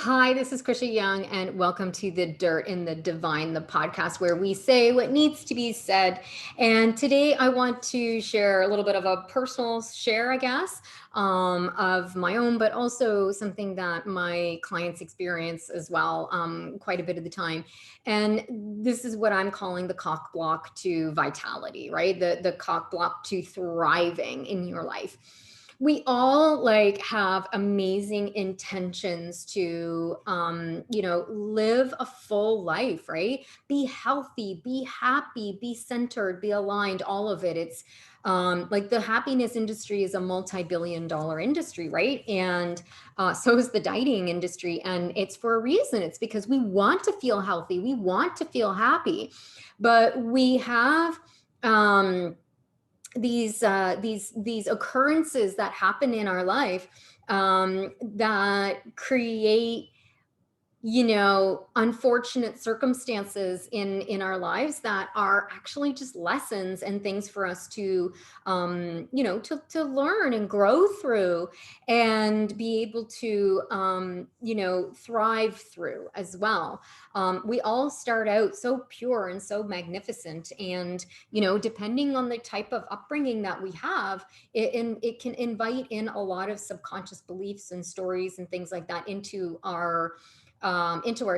Hi, this is Krisha Young, and welcome to The Dirt in the Divine, the podcast where we say what needs to be said. And today I want to share a little bit of a personal share, I guess, of my own, but also something that my clients experience as well, quite a bit of the time. And this is what I'm calling the cock block to vitality, right? The cock block to thriving in your life. We all like have amazing intentions to live a full life, right? Be healthy, be happy, be centered, be aligned, all of it. It's like the happiness industry is a multi-billion-dollar industry, right? And so is the dieting industry, and it's for a reason. It's because we want to feel healthy, we want to feel happy, but we have these occurrences that happen in our life that create unfortunate circumstances in our lives that are actually just lessons and things for us to to learn and grow through and be able to thrive through as well. We all start out so pure and so magnificent, and depending on the type of upbringing that we have, it can invite in a lot of subconscious beliefs and stories and things like that into our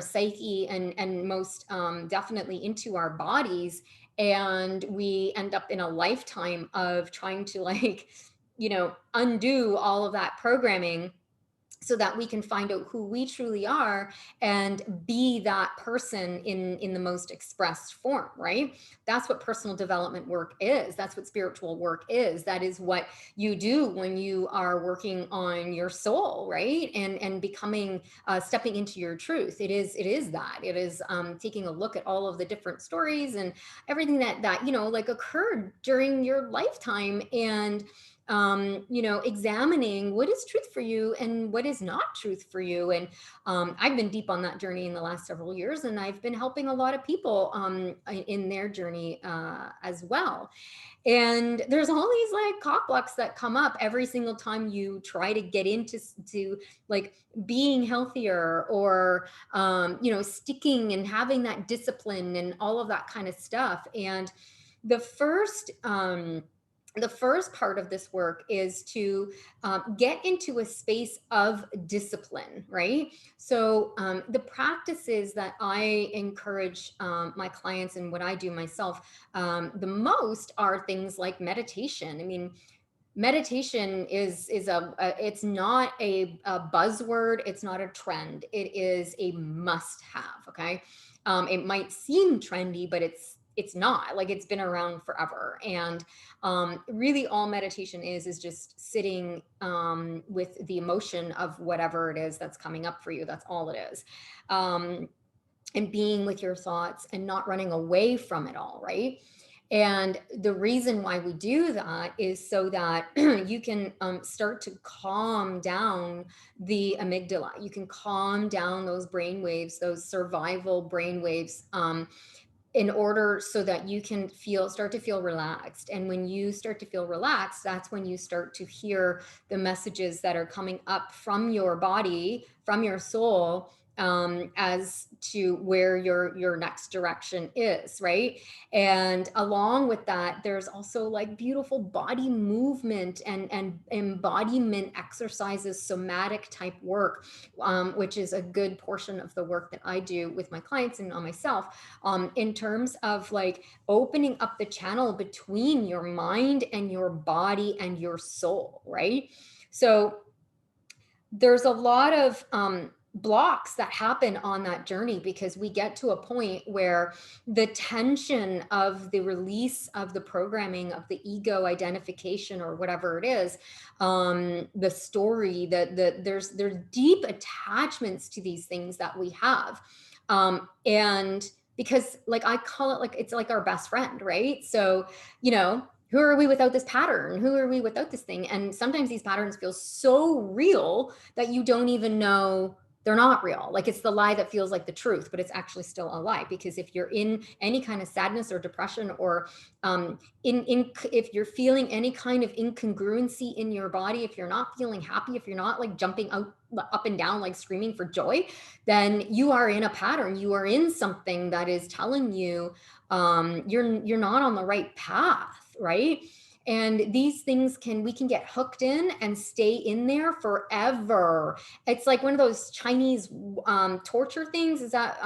psyche, and most definitely into our bodies. And we end up in a lifetime of trying to undo all of that programming so that we can find out who we truly are and be that person in the most expressed form, right? That's what personal development work is. That's what spiritual work is. That is what you do when you are working on your soul, right? And becoming stepping into your truth. It is taking a look at all of the different stories and everything that like occurred during your lifetime, and examining what is truth for you and what is not truth for you. And I've been deep on that journey in the last several years, and I've been helping a lot of people in their journey as well. And there's all these like cock blocks that come up every single time you try to get into like being healthier, or sticking and having that discipline and all of that kind of stuff. And the first the first part of this work is to get into a space of discipline, right? So, the practices that I encourage my clients and what I do myself the most are things like meditation. I mean, meditation it's not a buzzword, it's not a trend, it is a must have. Okay. It might seem trendy, but it's not. Like, it's been around forever. And really all meditation is just sitting with the emotion of whatever it is that's coming up for you. That's all it is. And being with your thoughts and not running away from it all, right? And the reason why we do that is so that you can start to calm down the amygdala. You can calm down those brain waves, those survival brain waves, in order so that you can start to feel relaxed. And when you start to feel relaxed, that's when you start to hear the messages that are coming up from your body, from your soul, as to where your next direction is, right? And along with that, there's also like beautiful body movement and embodiment exercises, somatic type work, which is a good portion of the work that I do with my clients and on myself, in terms of like opening up the channel between your mind and your body and your soul, right? So there's a lot of blocks that happen on that journey, because we get to a point where the tension of the release of the programming of the ego identification or whatever it is, the story, there's deep attachments to these things that we have, and because, like, I call it, like, it's like our best friend, right? So, who are we without this pattern? Who are we without this thing? And sometimes these patterns feel so real that you don't even know they're not real. Like, it's the lie that feels like the truth, but it's actually still a lie. Because if you're in any kind of sadness or depression, or if you're feeling any kind of incongruency in your body, if you're not feeling happy, if you're not like jumping out up and down, like screaming for joy, then you are in a pattern. You are in something that is telling you you're not on the right path, right? And these things we can get hooked in and stay in there forever. It's like one of those Chinese torture things. Is that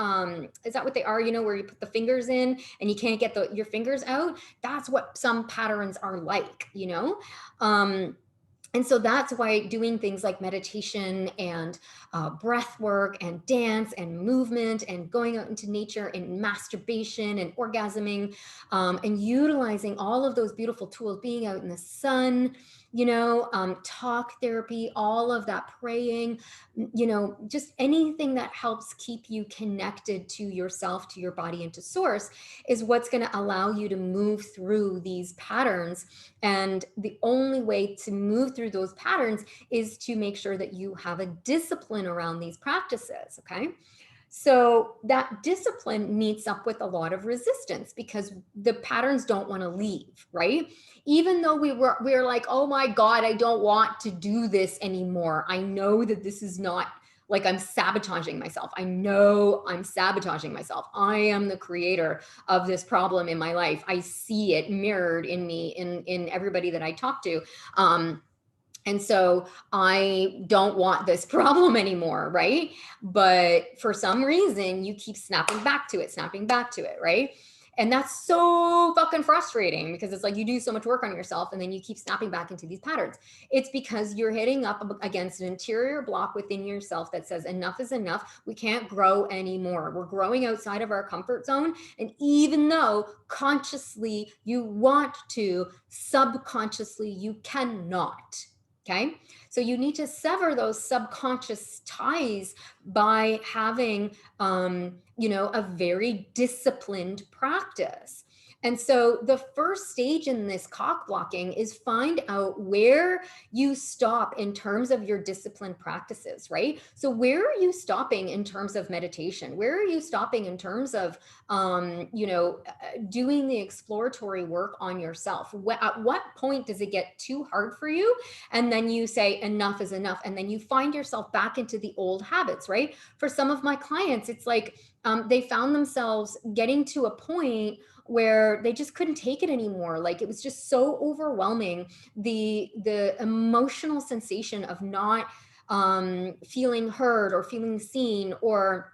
what they are? You know, where you put the fingers in and you can't get your fingers out. That's what some patterns are like, you know. And so that's why doing things like meditation and breath work and dance and movement and going out into nature and masturbation and orgasming and utilizing all of those beautiful tools, being out in the sun, you know, talk therapy, all of that, praying, you know, just anything that helps keep you connected to yourself, to your body, and to source is what's going to allow you to move through these patterns. And the only way to move through those patterns is to make sure that you have a discipline around these practices. Okay. So that discipline meets up with a lot of resistance because the patterns don't want to leave, right? Even though we're like, oh my God, I don't want to do this anymore. I know that this is not, like, I'm sabotaging myself. I know I'm sabotaging myself. I am the creator of this problem in my life. I see it mirrored in me, in everybody that I talk to. And so I don't want this problem anymore, right? But for some reason, you keep snapping back to it, right? And that's so fucking frustrating because it's like you do so much work on yourself and then you keep snapping back into these patterns. It's because you're hitting up against an interior block within yourself that says enough is enough. We can't grow anymore. We're growing outside of our comfort zone. And even though consciously you want to, subconsciously you cannot. Okay. So you need to sever those subconscious ties by having, you know, a very disciplined practice. And so the first stage in this cock blocking is find out where you stop in terms of your disciplined practices, right? So where are you stopping in terms of meditation? Where are you stopping in terms of, you know, doing the exploratory work on yourself? At what point does it get too hard for you? And then you say, enough is enough. And then you find yourself back into the old habits, right? For some of my clients, it's like they found themselves getting to a point where they just couldn't take it anymore. Like it was just so overwhelming. The emotional sensation of not feeling heard or feeling seen, or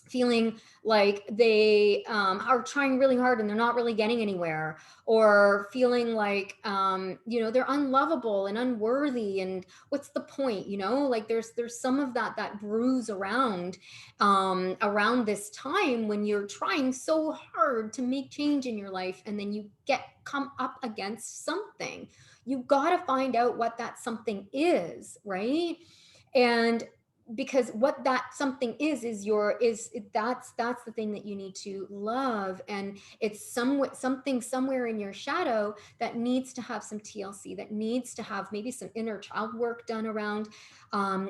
feeling like they are trying really hard and they're not really getting anywhere, or feeling like you know, they're unlovable and unworthy, and what's the point, you know? Like there's some of that brews around around this time when you're trying so hard to make change in your life, and then you come up against something. You got to find out what that something is, right? And because what that something is that's the thing that you need to love, and it's something somewhere in your shadow that needs to have some TLC, that needs to have maybe some inner child work done around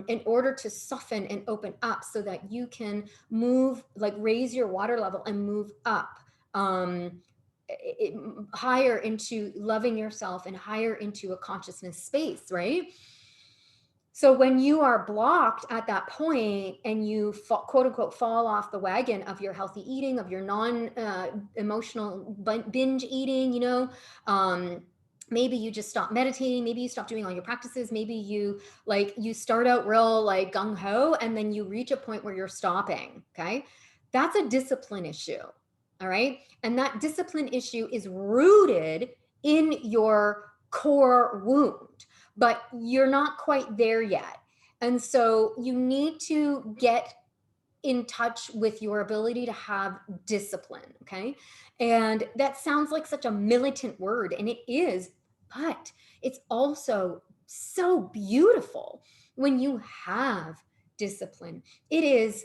in order to soften and open up so that you can move, like raise your water level and move up higher into loving yourself and higher into a consciousness space, right? So when you are blocked at that point and you quote unquote fall off the wagon of your healthy eating, of your non-emotional binge eating, you know, maybe you just stop meditating, maybe you stop doing all your practices, maybe you start out real like gung-ho and then you reach a point where you're stopping, okay? That's a discipline issue, all right? And that discipline issue is rooted in your core wound, but you're not quite there yet. And so you need to get in touch with your ability to have discipline, okay? And that sounds like such a militant word, and it is, but it's also so beautiful when you have discipline. It is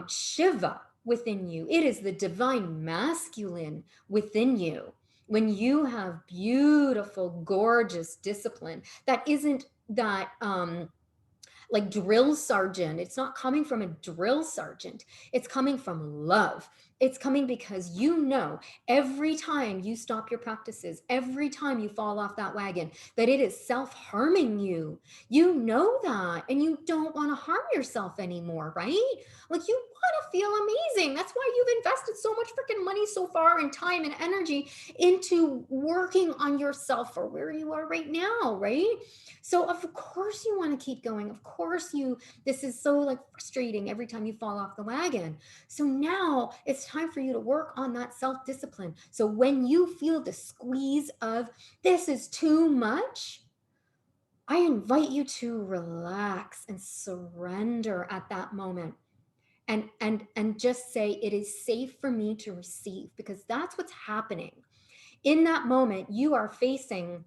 Shiva within you. It is the divine masculine within you. When you have beautiful, gorgeous discipline that isn't that like drill sergeant. It's not coming from a drill sergeant. It's coming from love. It's coming because you know every time you stop your practices, every time you fall off that wagon, that it is self-harming you. You know that, and you don't want to harm yourself anymore, right? Like you want to feel amazing. That's why you've invested so much freaking money so far and time and energy into working on yourself for where you are right now, right? So of course you want to keep going. Of course this is so like frustrating every time you fall off the wagon. So now it's time for you to work on that self-discipline. So when you feel the squeeze of this is too much, I invite you to relax and surrender at that moment. And just say it is safe for me to receive, because that's what's happening. In that moment, you are facing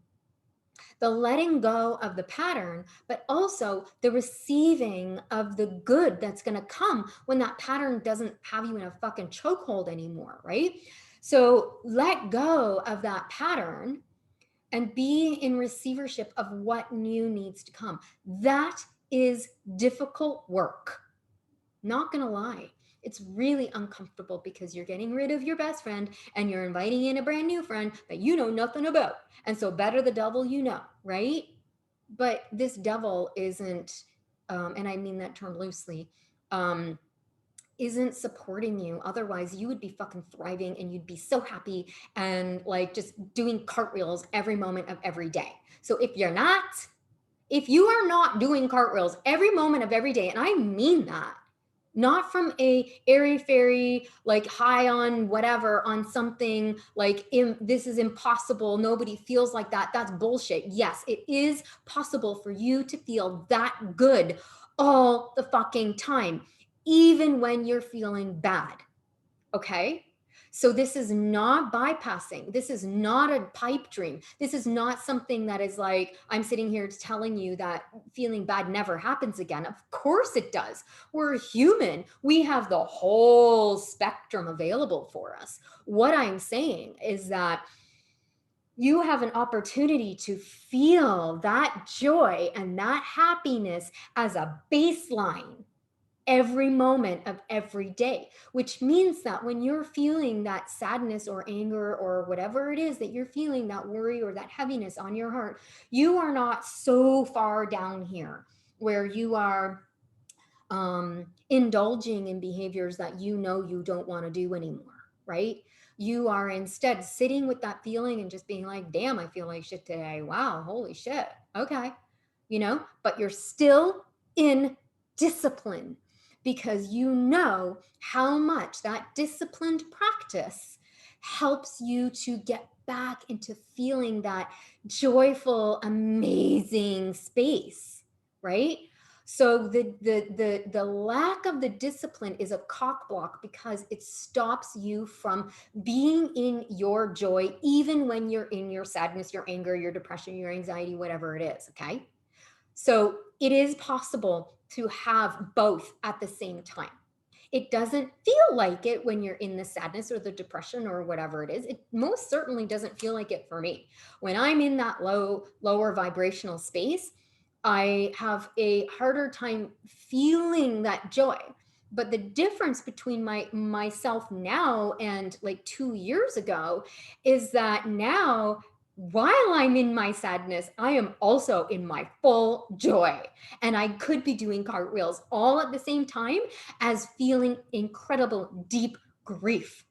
the letting go of the pattern, but also the receiving of the good that's going to come when that pattern doesn't have you in a fucking chokehold anymore, right? So let go of that pattern and be in receivership of what new needs to come. That is difficult work. Not gonna lie. It's really uncomfortable because you're getting rid of your best friend and you're inviting in a brand new friend that you know nothing about. And so better the devil you know, right? But this devil isn't, and I mean that term loosely, isn't supporting you. Otherwise, you would be fucking thriving and you'd be so happy and like just doing cartwheels every moment of every day. So if you are not doing cartwheels every moment of every day, and I mean that, not from a airy fairy, like high on whatever, on something like this is impossible, nobody feels like that. That's bullshit. Yes, it is possible for you to feel that good all the fucking time, even when you're feeling bad. Okay? So this is not bypassing. This is not a pipe dream. This is not something that is like, I'm sitting here telling you that feeling bad never happens again. Of course it does. We're human. We have the whole spectrum available for us. What I'm saying is that you have an opportunity to feel that joy and that happiness as a baseline every moment of every day, which means that when you're feeling that sadness or anger or whatever it is that you're feeling, that worry or that heaviness on your heart, you are not so far down here where you are indulging in behaviors that you know you don't want to do anymore, right? You are instead sitting with that feeling and just being like, damn, I feel like shit today. Wow, holy shit. Okay. But you're still in discipline because you know how much that disciplined practice helps you to get back into feeling that joyful, amazing space, right? So the lack of the discipline is a cock block because it stops you from being in your joy, even when you're in your sadness, your anger, your depression, your anxiety, whatever it is. Okay. So it is possible to have both at the same time. It doesn't feel like it when you're in the sadness or the depression or whatever it is. It most certainly doesn't feel like it for me. When I'm in that lower vibrational space, I have a harder time feeling that joy. But the difference between myself now and like 2 years ago is that now, while I'm in my sadness, I am also in my full joy. And I could be doing cartwheels all at the same time as feeling incredible deep grief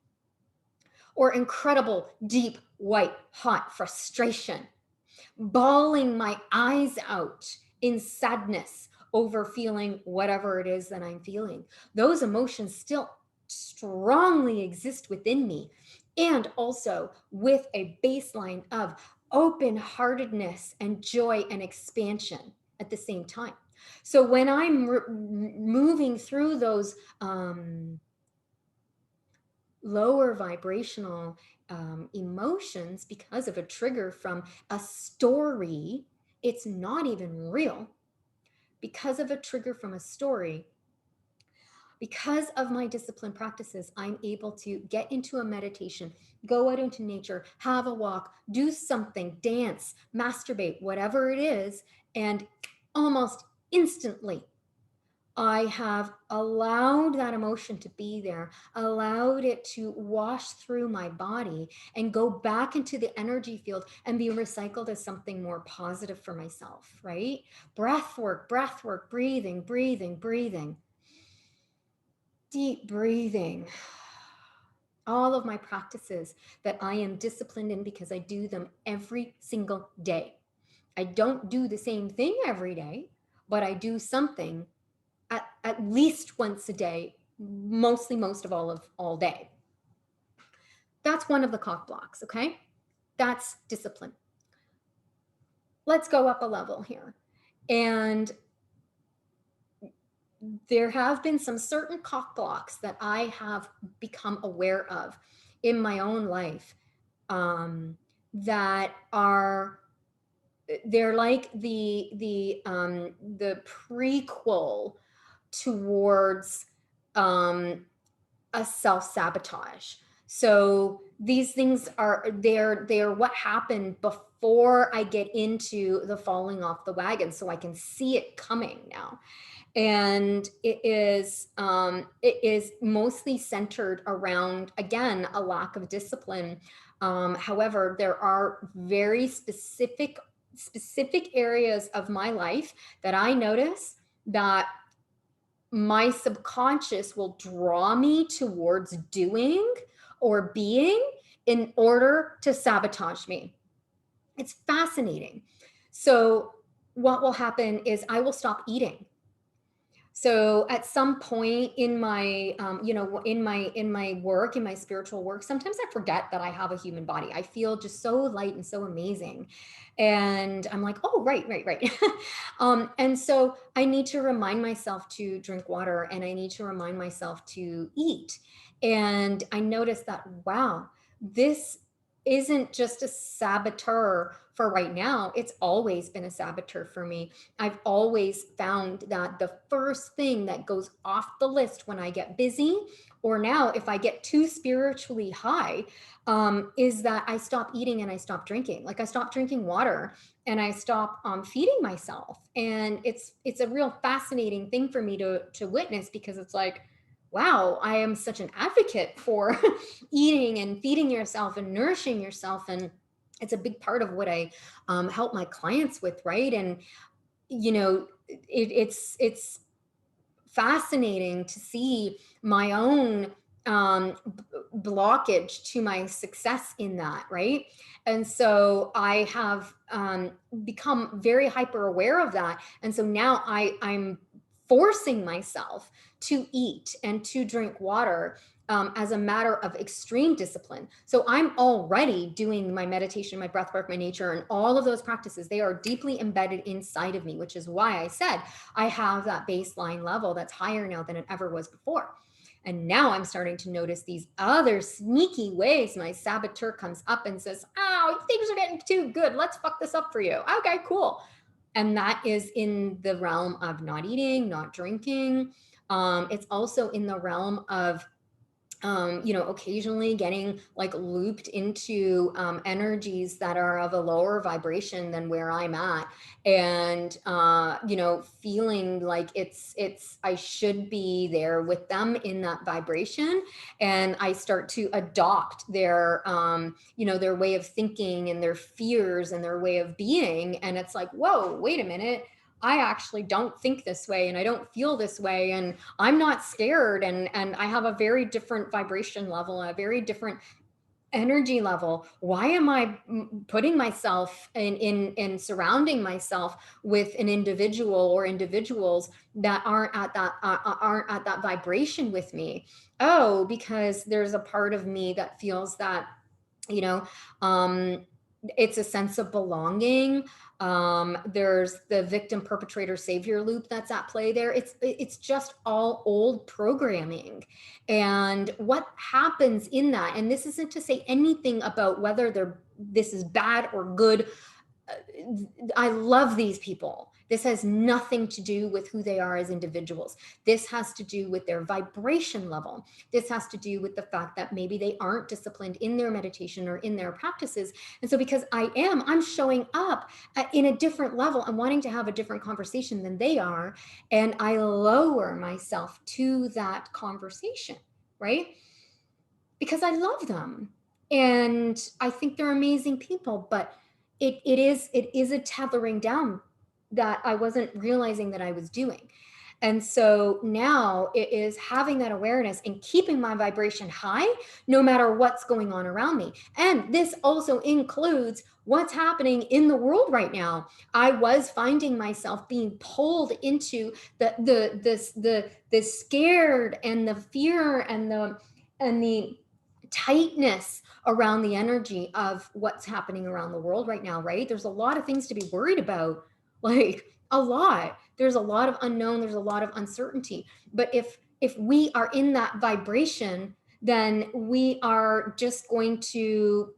or incredible deep white hot frustration, bawling my eyes out in sadness over feeling whatever it is that I'm feeling. Those emotions still strongly exist within me, and also with a baseline of open-heartedness and joy and expansion at the same time. So when I'm moving through those lower vibrational emotions because of a trigger from a story, it's not even real. Because of a trigger from a story, because of my discipline practices, I'm able to get into a meditation, go out into nature, have a walk, do something, dance, masturbate, whatever it is, and almost instantly I have allowed that emotion to be there, allowed it to wash through my body and go back into the energy field and be recycled as something more positive for myself, right? Breath work, breathing, breathing, breathing, deep breathing. All of my practices that I am disciplined in because I do them every single day. I don't do the same thing every day, but I do something at least once a day, mostly most of all day. That's one of the cock blocks, okay? That's discipline. Let's go up a level here. And there have been some certain cock blocks that I have become aware of in my own life, that are, they're like the prequel towards a self-sabotage. So these things are, they're what happened before I get into the falling off the wagon, so I can see it coming now. And it is mostly centered around, again, a lack of discipline. However, there are very specific areas of my life that I notice that my subconscious will draw me towards doing or being in order to sabotage me. It's fascinating. So what will happen is I will stop eating. So at some point in my, in my work, in my spiritual work, sometimes I forget that I have a human body. I feel just so light and so amazing. And I'm like, oh, right. And so I need to remind myself to drink water, and I need to remind myself to eat. And I noticed that, wow, this isn't just a saboteur for right now. It's always been a saboteur for me. I've always found that the first thing that goes off the list when I get busy, or now if I get too spiritually high, is that I stop eating and I stop drinking. Like I stop drinking water and I stop feeding myself. And it's a real fascinating thing for me to witness, because it's like, wow, I am such an advocate for eating and feeding yourself and nourishing yourself. And it's a big part of what I help my clients with, right? And it's fascinating to see my own blockage to my success in that, right? And so I have become very hyper aware of that, and so now I'm forcing myself to eat and to drink water as a matter of extreme discipline. So I'm already doing my meditation, my breath work, my nature, and all of those practices. They are deeply embedded inside of me, which is why I said I have that baseline level that's higher now than it ever was before. And now I'm starting to notice these other sneaky ways my saboteur comes up and says, oh, things are getting too good. Let's fuck this up for you. Okay, cool. And that is in the realm of not eating, not drinking. It's also in the realm of occasionally getting like looped into energies that are of a lower vibration than where I'm at, and feeling like I should be there with them in that vibration, and I start to adopt their their way of thinking and their fears and their way of being, and it's like, whoa, wait a minute. I actually don't think this way and I don't feel this way, and I'm not scared, and I have a very different vibration level, a very different energy level. Why am I putting myself in surrounding myself with an individual or individuals that aren't at that vibration with me? Oh, because there's a part of me that feels that, you know, it's a sense of belonging. There's the victim perpetrator savior loop that's at play there. It's just all old programming. And what happens in that, and this isn't to say anything about whether this is bad or good. I love these people This has nothing to do with who they are as individuals. This has to do with their vibration level. This has to do with the fact that maybe they aren't disciplined in their meditation or in their practices. And so because I'm showing up in a different level. I'm wanting to have a different conversation than they are. And I lower myself to that conversation, right? Because I love them. And I think they're amazing people, but it is a tethering down that I wasn't realizing that I was doing. And so now it is having that awareness and keeping my vibration high no matter what's going on around me. And this also includes what's happening in the world right now. I was finding myself being pulled into the scared and the fear and the tightness around the energy of what's happening around the world right now, right? There's a lot of things to be worried about, like a lot. There's a lot of unknown, there's a lot of uncertainty. But if we are in that vibration, then we are just going to,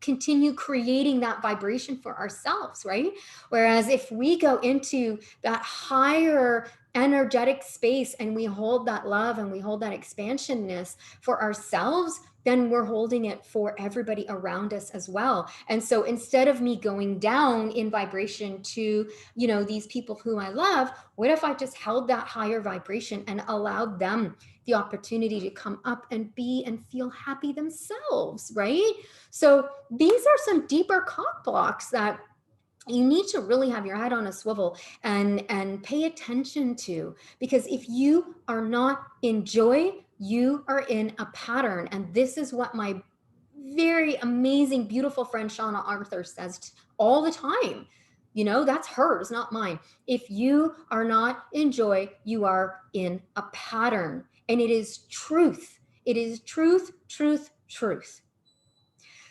continue creating that vibration for ourselves, right? Whereas if we go into that higher energetic space and we hold that love and we hold that expansionness for ourselves, then we're holding it for everybody around us as well. And so instead of me going down in vibration to, these people whom I love, what if I just held that higher vibration and allowed them the opportunity to come up and be and feel happy themselves, right? So these are some deeper cock blocks that you need to really have your head on a swivel and pay attention to, because if you are not in joy, you are in a pattern. And this is what my very amazing, beautiful friend Shauna Arthur says all the time. That's hers, not mine. If you are not in joy, you are in a pattern. And it is truth. It is truth, truth, truth.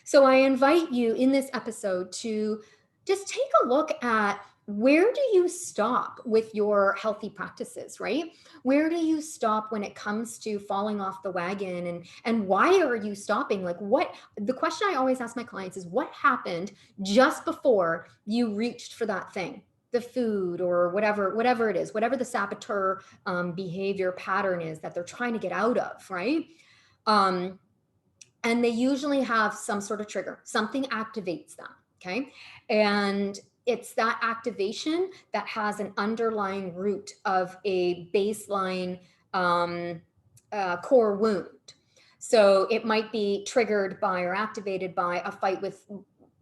So I invite you in this episode to just take a look at, where do you stop with your healthy practices, right? Where do you stop when it comes to falling off the wagon, and why are you stopping? Like, the question I always ask my clients is, what happened just before you reached for that thing? The food or whatever it is, whatever the saboteur behavior pattern is that they're trying to get out of, right? And they usually have some sort of trigger. Something activates them, okay? And it's that activation that has an underlying root of a baseline core wound. So it might be triggered by or activated by a fight with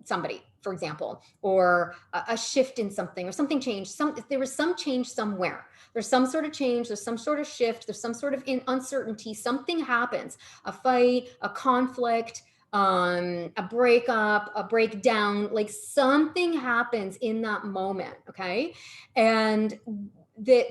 somebody, for example, or a shift in something, or something changed. There was some change somewhere. There's some sort of change, there's some sort of shift, there's some sort of uncertainty, something happens, a fight, a conflict, a breakup, a breakdown, like something happens in that moment, okay? And the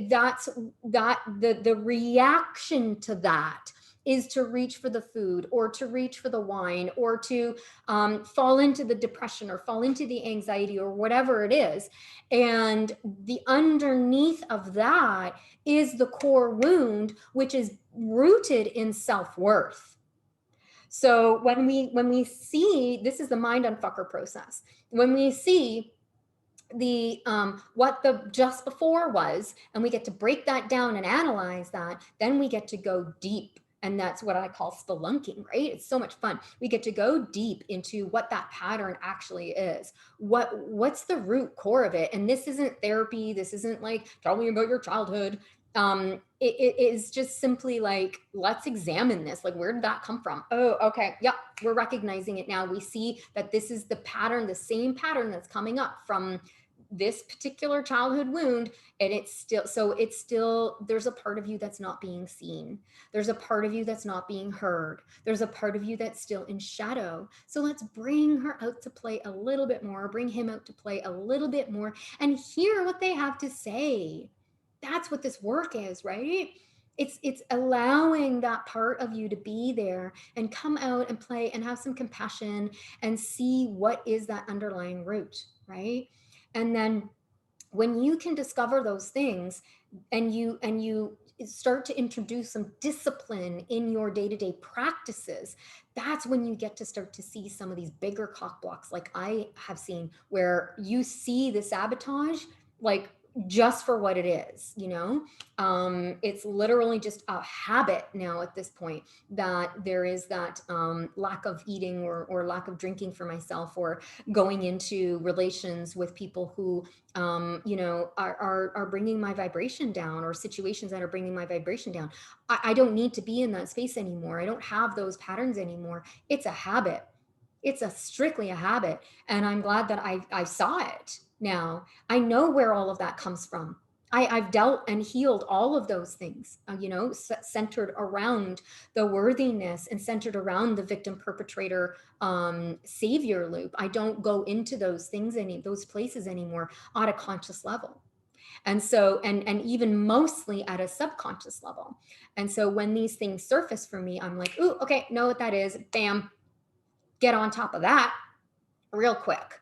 reaction to that is to reach for the food or to reach for the wine or to fall into the depression or fall into the anxiety or whatever it is. And the underneath of that is the core wound, which is rooted in self-worth. So when we see, this is the mind unfucker process. When we see the what the just before was, and we get to break that down and analyze that, then we get to go deep. And that's what I call spelunking, right? It's so much fun. We get to go deep into what that pattern actually is. What's the root core of it? And this isn't therapy. This isn't like, tell me about your childhood. It is just simply like, let's examine this. Like, where did that come from? Oh, okay. Yep. We're recognizing it now. We see that this is the pattern, the same pattern that's coming up from this particular childhood wound. And it's still, there's a part of you that's not being seen. There's a part of you that's not being heard. There's a part of you that's still in shadow. So let's bring her out to play a little bit more, bring him out to play a little bit more, and hear what they have to say. That's what this work is, right? It's allowing that part of you to be there and come out and play and have some compassion and see what is that underlying root, right? And then when you can discover those things, and you start to introduce some discipline in your day-to-day practices, that's when you get to start to see some of these bigger cock blocks like I have seen, where you see the sabotage like just for what it is, you know. It's literally just a habit now at this point, that there is that lack of eating or lack of drinking for myself, or going into relations with people who you know, are bringing my vibration down, or situations that are bringing my vibration down. I don't need to be in that space anymore. I don't have those patterns anymore. It's a habit. It's a strictly a habit. And I'm glad that I saw it now. I know where all of that comes from. I've dealt and healed all of those things, you know, centered around the worthiness and centered around the victim perpetrator savior loop. I don't go into those things, those places anymore at a conscious level. And so, and even mostly at a subconscious level. And so when these things surface for me, I'm like, ooh, okay, know what that is. Bam, get on top of that real quick,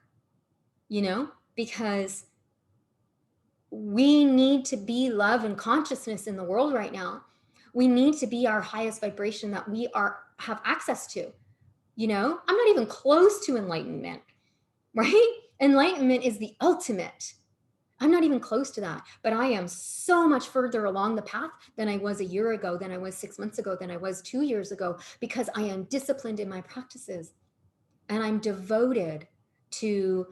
you know, because we need to be love and consciousness in the world right now. We need to be our highest vibration that we have access to. You know, I'm not even close to enlightenment, right? Enlightenment is the ultimate. I'm not even close to that, but I am so much further along the path than I was a year ago, than I was 6 months ago, than I was 2 years ago, because I am disciplined in my practices. And I'm devoted to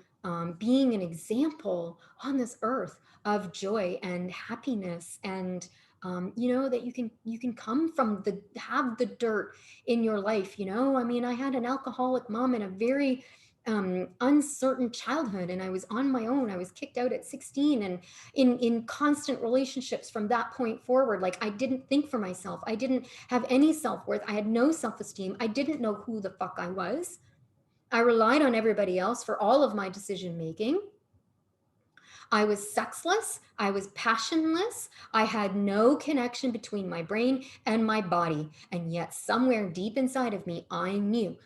being an example on this earth of joy and happiness, and you know, that you can come from the have the dirt in your life. You know, I mean, I had an alcoholic mom and a very uncertain childhood, and I was on my own. I was kicked out at 16, and in constant relationships from that point forward. Like, I didn't think for myself. I didn't have any self-worth. I had no self-esteem. I didn't know who the fuck I was. I relied on everybody else for all of my decision making. I was sexless. I was passionless. I had no connection between my brain and my body. And yet, somewhere deep inside of me, I knew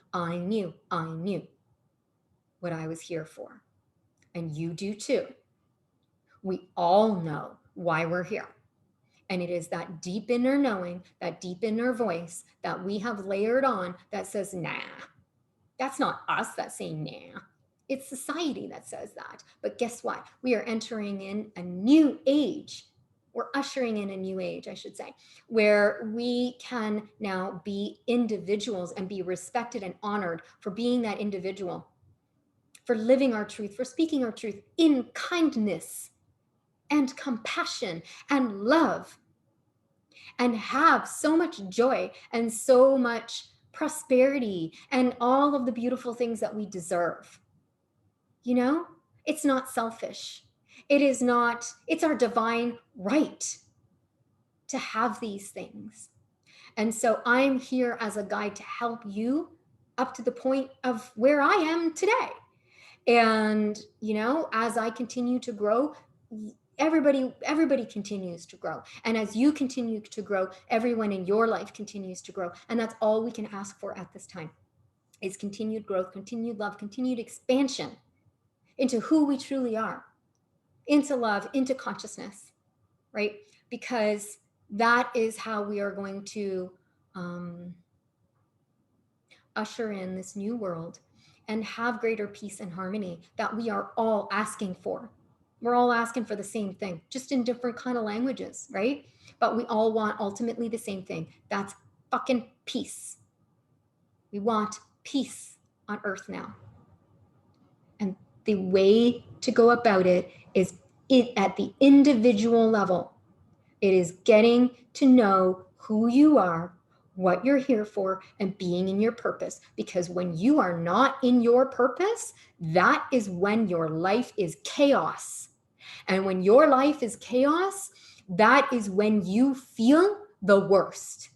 what I was here for. And you do too. We all know why we're here. And it is that deep inner knowing, that deep inner voice that we have layered on that says, nah, that's not us that's saying nah. It's society that says that. But guess what? We are entering in a new age. We're ushering in a new age, I should say, where we can now be individuals and be respected and honored for being that individual, for living our truth, for speaking our truth in kindness and compassion and love, and have so much joy and so much prosperity and all of the beautiful things that we deserve. You know, it's not selfish. It is not, it's our divine right to have these things. And so I'm here as a guide to help you up to the point of where I am today. And, you know, as I continue to grow, everybody continues to grow. And as you continue to grow, everyone in your life continues to grow. And that's all we can ask for at this time, is continued growth, continued love, continued expansion into who we truly are, into love, into consciousness, right? Because that is how we are going to usher in this new world and have greater peace and harmony that we are all asking for. We're all asking for the same thing, just in different kind of languages, right? But we all want ultimately the same thing. That's fucking peace. We want peace on earth now. And the way to go about it is at the individual level. It is getting to know who you are, what you're here for, and being in your purpose. Because when you are not in your purpose, that is when your life is chaos. And when your life is chaos, that is when you feel the worst.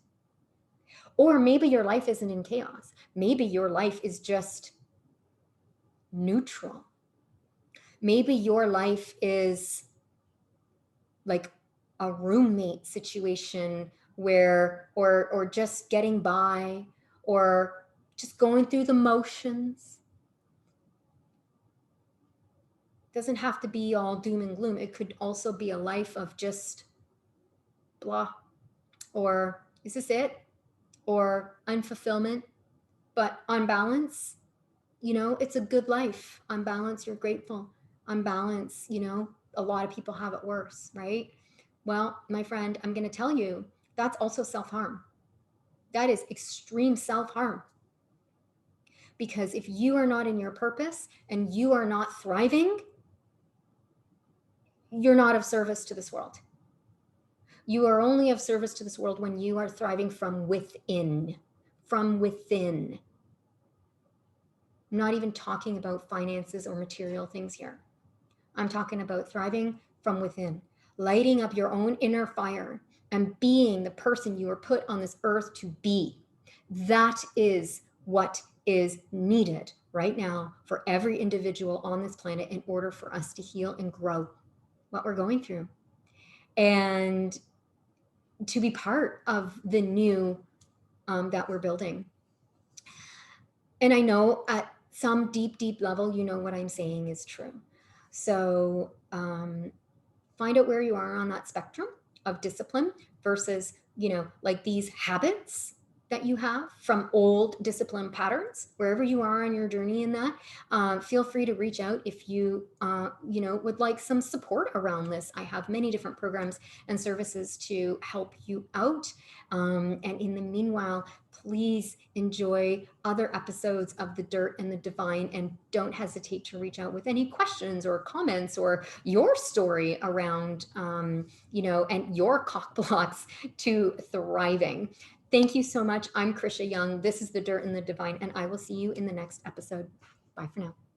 Or maybe your life isn't in chaos. Maybe your life is just neutral. Maybe your life is like a roommate situation where, or just getting by, or just going through the motions. It doesn't have to be all doom and gloom. It could also be a life of just blah, or is this it? Or unfulfillment, but on balance, you know, it's a good life. On balance, you're grateful. On balance, you know, a lot of people have it worse, right? Well, my friend, I'm going to tell you, that's also self-harm. That is extreme self-harm. Because if you are not in your purpose and you are not thriving, you're not of service to this world. You are only of service to this world when you are thriving from within. From within. I'm not even talking about finances or material things here. I'm talking about thriving from within, lighting up your own inner fire and being the person you were put on this earth to be. That is what is needed right now for every individual on this planet in order for us to heal and grow what we're going through and to be part of the new that we're building. And I know at some deep, deep level, you know what I'm saying is true. So find out where you are on that spectrum of discipline versus, like these habits that you have from old discipline patterns, wherever you are on your journey in that. Feel free to reach out if you, would like some support around this. I have many different programs and services to help you out. And in the meanwhile, please enjoy other episodes of The Dirt and the Divine, and don't hesitate to reach out with any questions or comments or your story around, and your CockBlocks to thriving. Thank you so much. I'm Krisha Young. This is The Dirt and the Divine, and I will see you in the next episode. Bye for now.